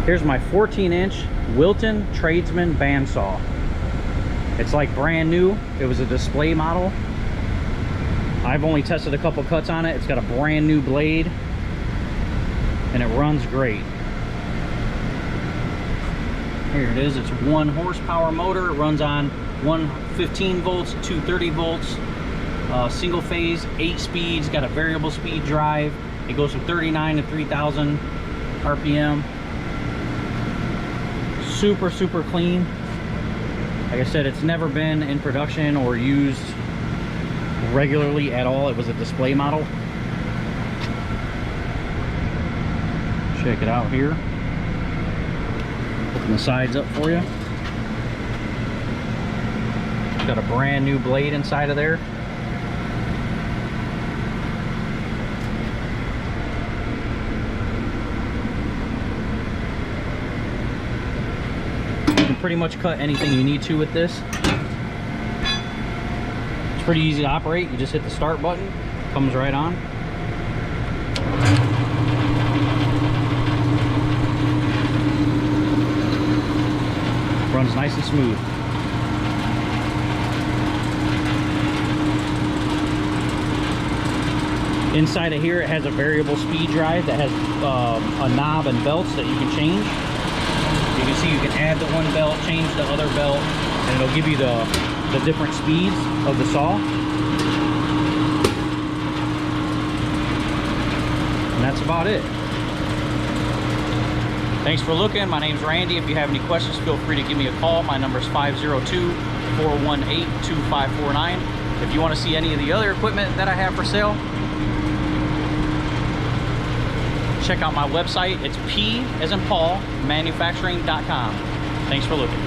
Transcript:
Here's my 14-inch Wilton Tradesman bandsaw. It's like brand new. It was a display model. I've only tested a couple cuts on it. It's got a brand new blade and it runs great. Here it is. It's 1 horsepower motor. It runs on 115 volts, 230 volts, single phase, 8 speeds, got a variable speed drive. It goes from 39 to 3,000 RPM. Super, super clean. Like I said, it's never been in production or used regularly at all. It was a display model. Check it out here. Open the sides up for you. Got a brand new blade inside of there. You can pretty much cut anything you need to with this. It's pretty easy to operate. You just hit the start button, comes right on. Runs nice and smooth. Inside of here, it has a variable speed drive that has a knob and belts that you can change. You can see you can add the one belt, change the other belt, and it'll give you the different speeds of the saw. And that's about it. Thanks for looking. My name's Randy. If you have any questions, feel free to give me a call. My number is 502-418-2549. If you want to see any of the other equipment that I have for sale, check out my website. It's P as in Paul, manufacturing.com. Thanks for looking.